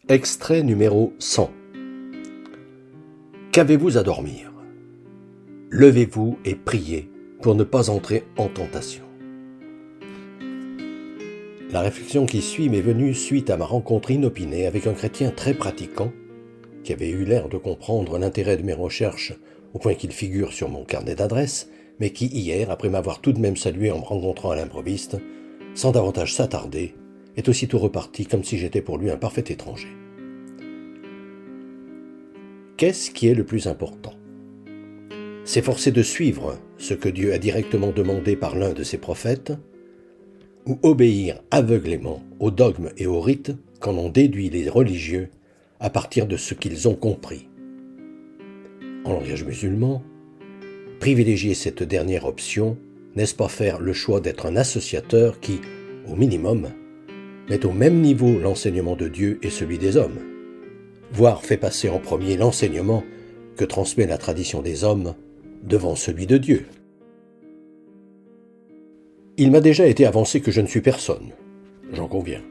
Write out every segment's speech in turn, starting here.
Extrait numéro 100. Qu'avez-vous à dormir? Levez-vous et priez pour ne pas entrer en tentation. La réflexion qui suit m'est venue suite à ma rencontre inopinée avec un chrétien très pratiquant qui avait eu l'air de comprendre l'intérêt de mes recherches au point qu'il figure sur mon carnet d'adresses, mais qui hier, après m'avoir tout de même salué en me rencontrant à l'improviste, sans davantage s'attarder, est aussitôt reparti comme si j'étais pour lui un parfait étranger. Qu'est-ce qui est le plus important? S'efforcer de suivre ce que Dieu a directement demandé par l'un de ses prophètes, ou obéir aveuglément aux dogmes et aux rites qu'en ont déduit les religieux à partir de ce qu'ils ont compris. En langage musulman, privilégier cette dernière option, n'est-ce pas faire le choix d'être un associateur qui, au minimum, met au même niveau l'enseignement de Dieu et celui des hommes, voire fait passer en premier l'enseignement que transmet la tradition des hommes devant celui de Dieu. Il m'a déjà été avancé que je ne suis personne, j'en conviens,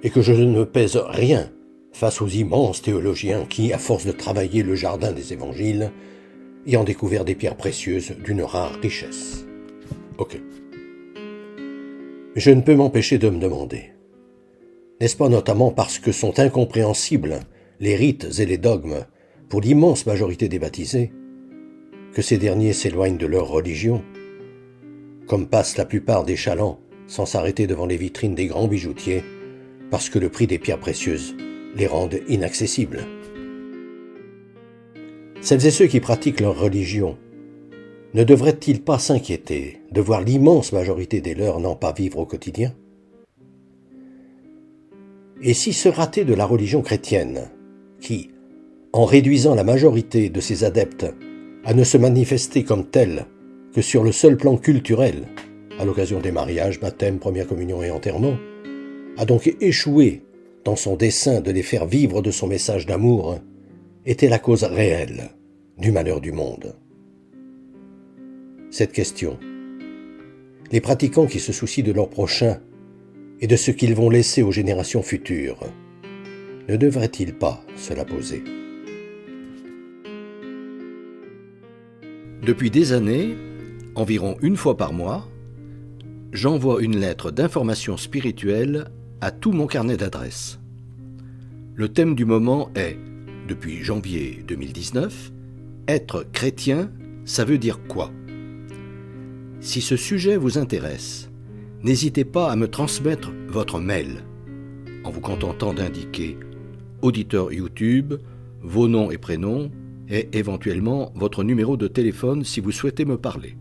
et que je ne pèse rien face aux immenses théologiens qui, à force de travailler le jardin des évangiles, y ont découvert des pierres précieuses d'une rare richesse. Ok. Je ne peux m'empêcher de me demander, n'est-ce pas notamment parce que sont incompréhensibles les rites et les dogmes pour l'immense majorité des baptisés, que ces derniers s'éloignent de leur religion, comme passent la plupart des chalands sans s'arrêter devant les vitrines des grands bijoutiers, parce que le prix des pierres précieuses les rendent inaccessibles. Celles et ceux qui pratiquent leur religion ne devraient-ils pas s'inquiéter de voir l'immense majorité des leurs n'en pas vivre au quotidien? Et si ce raté de la religion chrétienne, qui, en réduisant la majorité de ses adeptes à ne se manifester comme tels que sur le seul plan culturel, à l'occasion des mariages, baptêmes, première communion et enterrement, a donc échoué dans son dessein de les faire vivre de son message d'amour, était la cause réelle du malheur du monde. Cette question, les pratiquants qui se soucient de leur prochain et de ce qu'ils vont laisser aux générations futures, ne devraient-ils pas se la poser? Depuis des années, environ une fois par mois, j'envoie une lettre d'information spirituelle à tout mon carnet d'adresses. Le thème du moment est, depuis janvier 2019, être chrétien, ça veut dire quoi? Si ce sujet vous intéresse, n'hésitez pas à me transmettre votre mail, en vous contentant d'indiquer auditeur YouTube, vos noms et prénoms, et éventuellement votre numéro de téléphone si vous souhaitez me parler.